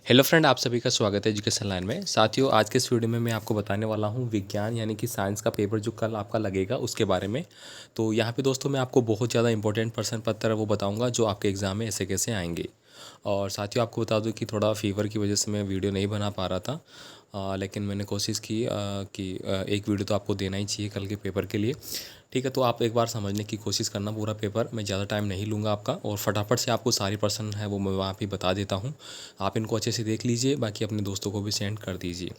Hello friend, आप सभी का स्वागत है एजुकेशन लाइन में। साथियों, आज के इस वीडियो में मैं आपको बताने वाला हूँ विज्ञान यानी कि साइंस का पेपर जो कल आपका लगेगा उसके बारे में। तो यहाँ पे दोस्तों मैं आपको बहुत ज़्यादा इंपॉर्टेंट प्रश्न पत्र वो बताऊँगा जो आपके एग्ज़ाम में ऐसे कैसे आएंगे। और साथियों, आपको बता दूं कि थोड़ा फीवर की वजह से मैं वीडियो नहीं बना पा रहा था, लेकिन मैंने कोशिश की कि एक वीडियो तो आपको देना ही चाहिए कल के पेपर के लिए। ठीक है, तो आप एक बार समझने की कोशिश करना पूरा पेपर। मैं ज़्यादा टाइम नहीं लूँगा आपका, और फटाफट से आपको सारी प्रश्न है वो मैं वहाँ पे बता देता हूँ। आप इनको अच्छे से देख लीजिए, बाकी अपने दोस्तों को भी सेंड कर दीजिए।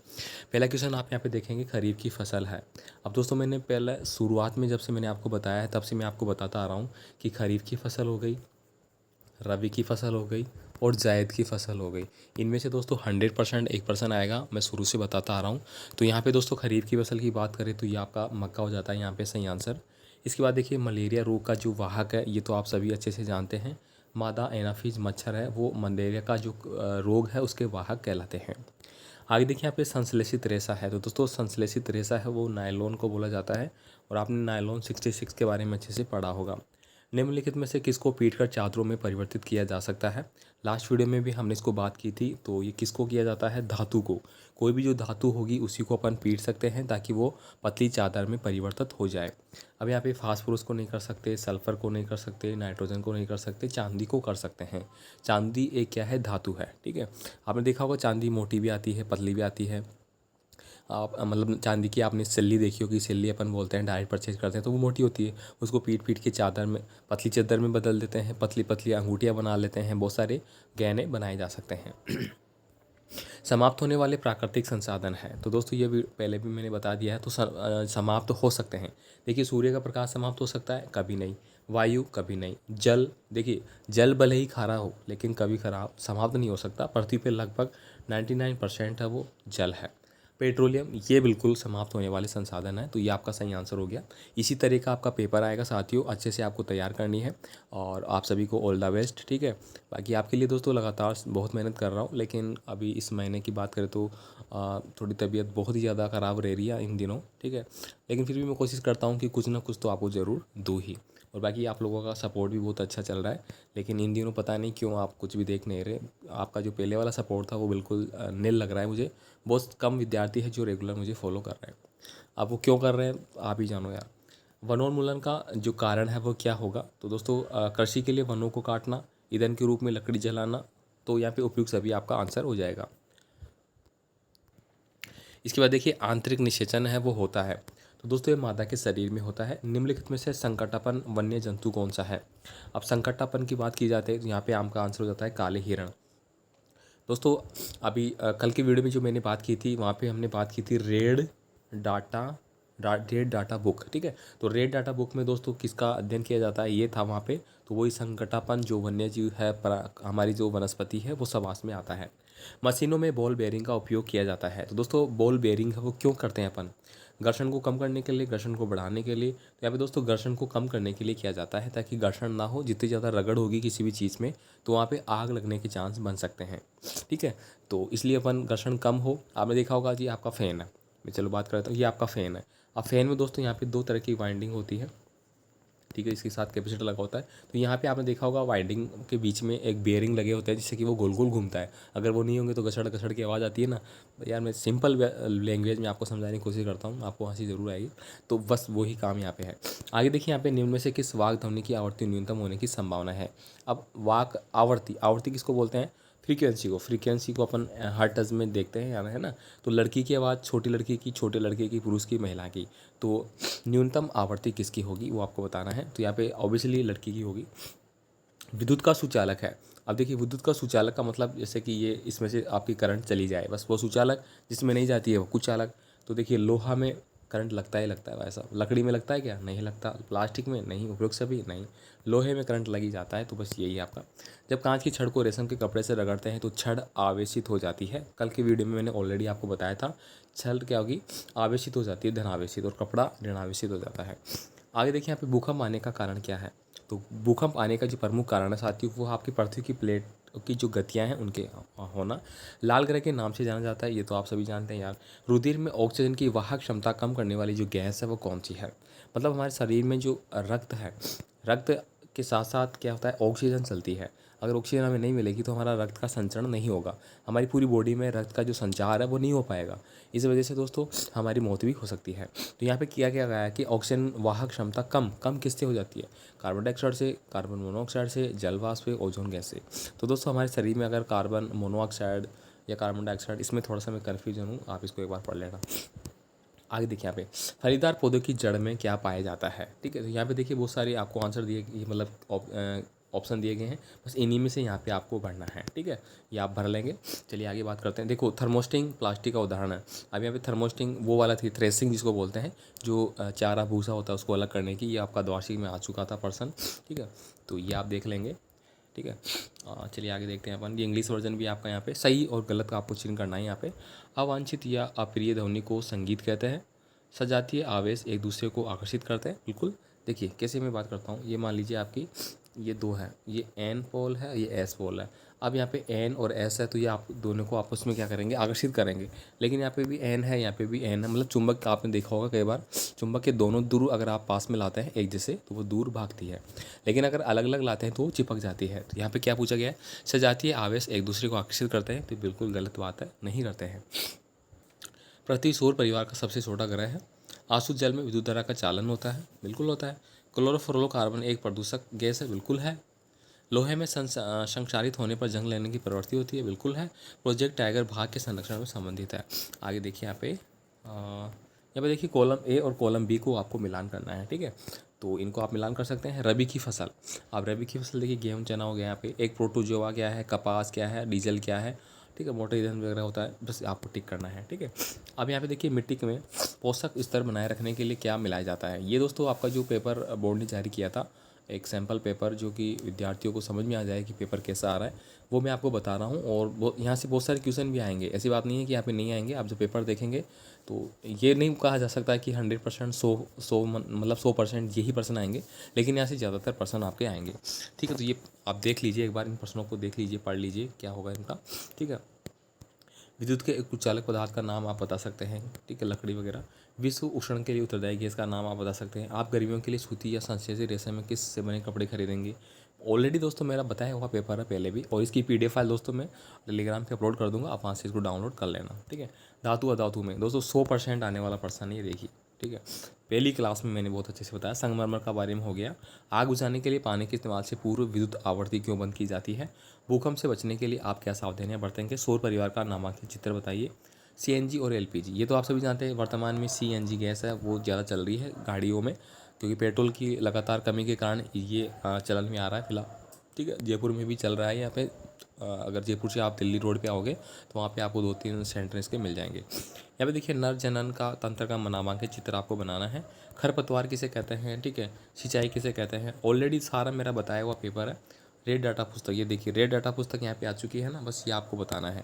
पहला क्वेश्चन आप यहाँ पे देखेंगे, खरीफ की फसल है। अब दोस्तों मैंने पहले शुरुआत में जब से मैंने आपको बताया है तब से मैं आपको बताता आ रहा हूँ कि खरीफ की फसल हो गई, रबी की फसल हो गई और जायद की फसल हो गई। इनमें से दोस्तों 100% एक पर्सन आएगा, मैं शुरू से बताता आ रहा हूँ। तो यहाँ पे दोस्तों खरीफ की फसल की बात करें तो ये आपका मक्का हो जाता है यहाँ पे सही आंसर। इसके बाद देखिए, मलेरिया रोग का जो वाहक है ये तो आप सभी अच्छे से जानते हैं। मादा एनाफीज मच्छर है वो मलेरिया का जो रोग है उसके वाहक कहलाते हैं। आगे देखिए, यहाँ पे संश्लेषित रेशा है। तो दोस्तों संश्लेषित रेशा है वो नायलॉन को बोला जाता है, और आपने नायलॉन 66 के बारे में अच्छे से पढ़ा होगा। निम्नलिखित में से किसको पीटकर चादरों में परिवर्तित किया जा सकता है? लास्ट वीडियो में भी हमने इसको बात की थी। तो ये किसको किया जाता है? धातु को। कोई भी जो धातु होगी उसी को अपन पीट सकते हैं ताकि वो पतली चादर में परिवर्तित हो जाए। अब यहाँ पे फास्फोरस को नहीं कर सकते, सल्फर को नहीं कर सकते, नाइट्रोजन को नहीं कर सकते, चांदी को कर सकते हैं। चांदी एक क्या है? धातु है। ठीक है, आपने देखा होगा चांदी मोटी भी आती है, पतली भी आती है। आप मतलब चांदी की आपने सिल्ली देखी होगी, सिल्ली अपन बोलते हैं, डायरेक्ट परचेज करते हैं तो वो मोटी होती है। उसको पीट पीट के चादर में, पतली चादर में बदल देते हैं, पतली पतली अंगूठियाँ बना लेते हैं, बहुत सारे गहने बनाए जा सकते हैं। समाप्त होने वाले प्राकृतिक संसाधन है। तो दोस्तों ये भी पहले भी मैंने बता दिया है। तो समाप्त हो सकते हैं। देखिए, सूर्य का प्रकाश समाप्त हो सकता है, कभी नहीं। वायु कभी नहीं। जल, देखिए जल भले ही खारा हो लेकिन कभी खराब समाप्त नहीं हो सकता। पृथ्वी पे लगभग 99% है वो जल है। पेट्रोलियम ये बिल्कुल समाप्त होने वाले संसाधन है। तो ये आपका सही आंसर हो गया। इसी तरह का आपका पेपर आएगा साथियों, अच्छे से आपको तैयार करनी है, और आप सभी को ऑल द बेस्ट। ठीक है, बाकी आपके लिए दोस्तों लगातार बहुत मेहनत कर रहा हूँ, लेकिन अभी इस महीने की बात करें तो थोड़ी तबीयत बहुत ही ज़्यादा ख़राब रह रही है इन दिनों। ठीक है, लेकिन फिर भी मैं कोशिश करता हूँ कि कुछ ना कुछ तो आपको ज़रूर दूँ ही। और बाकी आप लोगों का सपोर्ट भी बहुत अच्छा चल रहा है, लेकिन इन दिनों पता नहीं क्यों आप कुछ भी देख नहीं रहे। आपका जो पहले वाला सपोर्ट था वो बिल्कुल निल लग रहा है मुझे। बहुत कम विद्यार्थी है जो रेगुलर मुझे फॉलो कर रहे हैं। अब वो क्यों कर रहे हैं आप ही जानो यार। वनोन्मूलन का जो कारण है वो क्या होगा? तो दोस्तों कृषि के लिए वनों को काटना, ईंधन के रूप में लकड़ी जलाना। तो यहाँ पे उपयुक्त सभी आपका आंसर हो जाएगा। इसके बाद देखिए, आंतरिक निषेचन है वो होता है। तो दोस्तों ये मादा के शरीर में होता है। निम्नलिखित में से संकटापन वन्य जंतु कौन सा है? अब संकटापन की बात की जाती है तो यहाँ पे आपका आंसर हो जाता है काले हिरण। दोस्तों अभी कल की वीडियो में जो मैंने बात की थी वहाँ पे हमने बात की थी डाटा रेड डाटा बुक। ठीक है, तो रेड डाटा बुक में दोस्तों किसका अध्ययन किया जाता है ये था वहाँ पे। तो वही संकटापन जो वन्य जीव है, हमारी जो वनस्पति है वो समास में आता है। मशीनों में बॉल बेयरिंग का उपयोग किया जाता है। तो दोस्तों बॉल बेयरिंग है वो क्यों करते हैं अपन? घर्षण को कम करने के लिए, घर्षण को बढ़ाने के लिए। तो यहाँ पे दोस्तों घर्षण को कम करने के लिए किया जाता है ताकि घर्षण ना हो। जितनी ज़्यादा रगड़ होगी किसी भी चीज़ में तो वहाँ पे आग लगने के चांस बन सकते हैं। ठीक है, तो इसलिए अपन घर्षण कम हो। आपने देखा होगा जी, आपका फ़ैन है, मैं चलो बात करता हूँ, ये आपका फ़ैन है। अब फ़ैन में दोस्तों यहाँ पे दो तरह की वाइंडिंग होती है। ठीक है, इसके साथ कैपेसिटर लगा होता है। तो यहाँ पे आपने देखा होगा वाइंडिंग के बीच में एक बेयरिंग लगे होते हैं जिससे कि वो गोल गोल घूमता है। अगर वो नहीं होंगे तो घसड़ घसड़ की आवाज़ आती है ना। तो यार मैं सिंपल लैंग्वेज में आपको समझाने की कोशिश करता हूँ, आपको हंसी ज़रूर आएगी। तो बस वही काम यहाँ पे है। आगे देखिए, यहाँ पे निम्न में से किस वाग ध्वनि की आवृत्ति न्यूनतम होने की संभावना है? अब वाक आवृत्ति, आवृत्ति किसको बोलते हैं? फ्रीक्वेंसी को अपन हर्ट्ज में देखते हैं यार, है ना। तो लड़की की आवाज़, छोटी लड़की की, छोटे लड़के की, पुरुष की, महिला की। तो न्यूनतम आवृत्ति किसकी होगी वो आपको बताना है। तो यहाँ पे ऑब्वियसली लड़की की होगी। विद्युत का सुचालक है। अब देखिए, विद्युत का सुचालक का मतलब जैसे कि ये इसमें से आपकी करंट चली जाए, बस वो सुचालक। जिसमें नहीं जाती है वो कुचालक। तो देखिए, लोहा में करंट लगता ही लगता है, वैसा लकड़ी में लगता है क्या? नहीं लगता। प्लास्टिक में नहीं, उपयोग सभी नहीं, लोहे में करंट लगी जाता है। तो बस यही है आपका। जब कांच की छड़ को रेशम के कपड़े से रगड़ते हैं तो छड़ आवेशित हो जाती है। कल की वीडियो में मैंने ऑलरेडी आपको बताया था, छड़ क्या होगी? आवेशित हो जाती है, धनावेशित, और कपड़ा ऋणावेशित हो जाता है। आगे देखिए, यहाँ पे भूकंप आने का कारण क्या है? तो भूकंप आने का जो प्रमुख कारण है साथियों वो आपकी पृथ्वी की प्लेट की जो गतियाँ हैं उनके होना। लाल ग्रह के नाम से जाना जाता है, ये तो आप सभी जानते हैं यार। रुधिर में ऑक्सीजन की वाहक क्षमता कम करने वाली जो गैस है वो कौन सी है? मतलब हमारे शरीर में जो रक्त है, रक्त के साथ साथ क्या होता है, ऑक्सीजन चलती है। अगर ऑक्सीजन हमें नहीं मिलेगी तो हमारा रक्त का संचरण नहीं होगा, हमारी पूरी बॉडी में रक्त का जो संचार है वो नहीं हो पाएगा। इस वजह से दोस्तों हमारी मौत भी हो सकती है। तो यहाँ पे किया क्या गया है कि ऑक्सीजन वाहक क्षमता कम कम किससे हो जाती है, कार्बन डाइऑक्साइड से, कार्बन मोनोऑक्साइड से, जल वाष्प से, ओजोन गैस से। तो दोस्तों हमारे शरीर में अगर कार्बन मोनोऑक्साइड या कार्बन डाइऑक्साइड, इसमें थोड़ा सा मैं कन्फ्यूजन हूँ, आप इसको एक बार पढ़ लेना। आगे देखिए यहाँ पे फलीदार पौधों की जड़ में क्या पाया जाता है। ठीक है, तो यहाँ पे देखिए बहुत सारे आपको आंसर दिए, ये मतलब ऑप्शन दिए गए हैं, बस इन्हीं में से यहाँ पे आपको भरना है। ठीक है, ये आप भर लेंगे। चलिए आगे बात करते हैं। देखो थर्मोस्टिंग प्लास्टिक का उदाहरण है। अब यहाँ पे थर्मोस्टिंग वो वाला थी, थ्रेसिंग जिसको बोलते हैं, जो चारा भूसा होता है उसको अलग करने की, ये आपका द्वादशी में आ चुका था पर्सन। ठीक है, तो ये आप देख लेंगे। ठीक है, चलिए आगे देखते हैं अपन। ये इंग्लिश वर्जन भी आपका यहाँ पे सही और गलत का आपको चिन्ह करना है। यहाँ पे अवांछित या अप्रिय ध्वनि को संगीत कहते हैं। सजातीय आवेश एक दूसरे को आकर्षित करते हैं। बिल्कुल, देखिए कैसे मैं बात करता हूँ। ये मान लीजिए आपकी ये दो है, ये एन पोल है, ये एस पोल है। अब यहाँ पे एन और एस है तो ये आप दोनों को आपस में क्या करेंगे, आकर्षित करेंगे। लेकिन यहाँ पे भी एन है, यहाँ पे भी एन है, मतलब चुंबक का आपने देखा होगा कई बार, चुंबक के दोनों दूर अगर आप पास में लाते हैं एक जैसे तो वो दूर भागती है, लेकिन अगर अलग अलग लाते हैं तो वो चिपक जाती है। तो यहाँ पे क्या पूछा गया है, सजातीय आवेश एक दूसरे को आकर्षित करते हैं, तो बिल्कुल गलत बात है, नहीं करते हैं। पृथ्वी सौर परिवार का सबसे छोटा ग्रह है। आसुत जल में विद्युत धारा का चालन होता है, बिल्कुल होता है। क्लोरोफ्लोरोकार्बन एक प्रदूषक गैस है, बिल्कुल है। लोहे में संक्षारित होने पर जंग लेने की प्रवृत्ति होती है, बिल्कुल है। प्रोजेक्ट टाइगर भाग के संरक्षण में संबंधित है। आगे देखिए यहाँ पे देखिए कॉलम ए और कॉलम बी को आपको मिलान करना है। ठीक है, तो इनको आप मिलान कर सकते हैं। रबी की फसल, आप रबी की फसल देखिए, गेहूँ चना हो गया, यहाँ पे एक प्रोटोजोआ क्या है, कपास क्या है, डीजल क्या है। ठीक है, मोटर ईंधन वगैरह होता है, बस आपको टिक करना है। ठीक है, अब यहाँ पे देखिए मिट्टी में पोषक स्तर बनाए रखने के लिए क्या मिलाया जाता है। ये दोस्तों आपका जो पेपर बोर्ड ने जारी किया था, एक सैम्पल पेपर जो कि विद्यार्थियों को समझ में आ जाए कि पेपर कैसा आ रहा है, वो मैं आपको बता रहा हूँ। और यहाँ से बहुत सारे क्वेश्चन भी आएंगे, ऐसी बात नहीं है कि यहाँ पे नहीं आएंगे। आप जो पेपर देखेंगे तो ये नहीं कहा जा सकता कि 100% 100 मतलब 100% यही प्रश्न आएंगे, लेकिन यहाँ से ज़्यादातर प्रश्न आपके आएंगे। ठीक है, तो ये आप देख लीजिए, एक बार इन प्रश्नों को देख लीजिए, पढ़ लीजिए क्या होगा इनका। ठीक है, विद्युत के कुछ चालक पदार्थ का नाम आप बता सकते हैं। ठीक है, लकड़ी वगैरह। विश्व उष्ण के लिए उत्तरदायी गैस का नाम आप बता सकते हैं। आप गर्मियों के लिए सूती या संश्लेषित रेशम में किस से बने कपड़े खरीदेंगे। ऑलरेडी दोस्तों मेरा बताया हुआ पेपर है पहले भी, और इसकी PDF फाइल दोस्तों मैं टेलीग्राम पे अपलोड कर दूंगा, आप वहाँ से इसको डाउनलोड कर लेना। ठीक है, धातु अधातु में दोस्तों 100% आने वाला प्रश्न है ये, देखिए। ठीक है, पहली क्लास में मैंने बहुत अच्छे से बताया। संगमरमर का बारे में हो गया। आग बुझाने के लिए पानी के इस्तेमाल से पूर्व विद्युत आवर्ती क्यों बंद की जाती है। भूकंप से बचने के लिए आप क्या सावधानियां बरतेंगे। सौर परिवार का नामांकित चित्र बताइए। CNG और LPG, ये तो आप सभी जानते हैं, वर्तमान में CNG गैस है वो ज़्यादा चल रही है गाड़ियों में, क्योंकि पेट्रोल की लगातार कमी के कारण ये चलन में आ रहा है फिलहाल। ठीक है, जयपुर में भी चल रहा है यहाँ पे। अगर जयपुर से आप दिल्ली रोड पे आओगे तो वहाँ पे आपको 2-3 सेंटर इसके मिल जाएंगे। यहाँ पे देखिए नर जनन का तंत्र का नामांकित चित्र आपको बनाना है। खरपतवार किसे कहते हैं। ठीक है, सिंचाई किसे कहते हैं, ऑलरेडी सारा मेरा बताया हुआ पेपर है। रेड डाटा पुस्तक, ये देखिए रेड डाटा पुस्तक यहाँ पे आ चुकी है ना, बस ये आपको बताना है।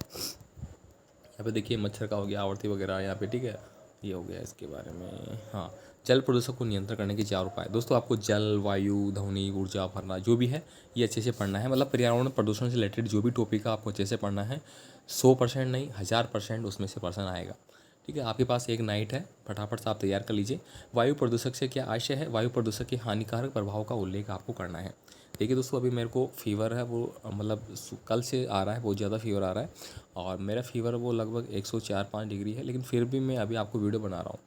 यहाँ पे देखिए मच्छर का हो गया, आवर्ती वगैरह यहाँ पे। ठीक है, ये हो गया इसके बारे में। हाँ, जल प्रदूषण को नियंत्रण करने के 4 उपाय। दोस्तों आपको जल, वायु, ध्वनि, ऊर्जा भरना जो भी है ये अच्छे से पढ़ना है। मतलब पर्यावरण प्रदूषण से रिलेटेड जो भी टॉपिक है आपको अच्छे से पढ़ना है। 100% नहीं, 1000% उसमें से पर्सन आएगा। ठीक है, आपके पास एक नाइट है, फटाफट से आप तैयार कर लीजिए। वायु प्रदूषक से क्या आशय है, वायु प्रदूषक के हानिकारक प्रभाव का उल्लेख आपको करना है। देखिए दोस्तों अभी मेरे को फीवर है, वो मतलब कल से आ रहा है, बहुत ज़्यादा फीवर आ रहा है, और मेरा फीवर वो लगभग 104-105 डिग्री है। लेकिन फिर भी मैं अभी आपको वीडियो बना रहा हूँ,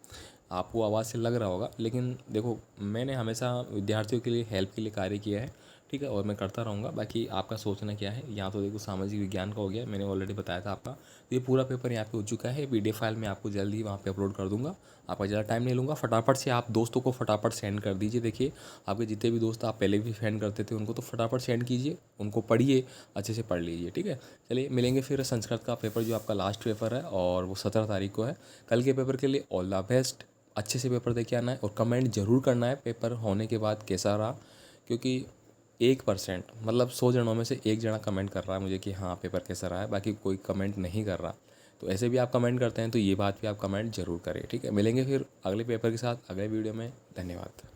आपको आवाज़ से लग रहा होगा, लेकिन देखो मैंने हमेशा विद्यार्थियों के लिए हेल्प के लिए कार्य किया है। ठीक है, और मैं करता रहूँगा। बाकी आपका सोचना क्या है, यहाँ तो देखो सामाजिक विज्ञान का हो गया, मैंने ऑलरेडी बताया था आपका। तो ये पूरा पेपर यहाँ पे हो चुका है। PDF फाइल मैं आपको जल्दी वहाँ पे अपलोड कर दूँगा, आपका ज़्यादा टाइम नहीं लूँगा। फटाफट से आप दोस्तों को फटाफट सेंड कर दीजिए। देखिए आपके जितने भी दोस्त आप पहले भी सेंड करते थे उनको तो फटाफट सेंड कीजिए, उनको पढ़िए, अच्छे से पढ़ लीजिए। ठीक है, चलिए मिलेंगे फिर। संस्कृत का पेपर जो आपका लास्ट पेपर है और वो 17 तारीख को है। कल के पेपर के लिए ऑल द बेस्ट। अच्छे से पेपर दे के आना है और कमेंट ज़रूर करना है पेपर होने के बाद कैसा रहा, क्योंकि 1% मतलब 100 जनों में से 1 जना कमेंट कर रहा है मुझे कि हाँ पेपर कैसा रहा है, बाकी कोई कमेंट नहीं कर रहा। तो ऐसे भी आप कमेंट करते हैं तो ये बात भी आप कमेंट जरूर करें। ठीक है, मिलेंगे फिर अगले पेपर के साथ अगले वीडियो में। धन्यवाद।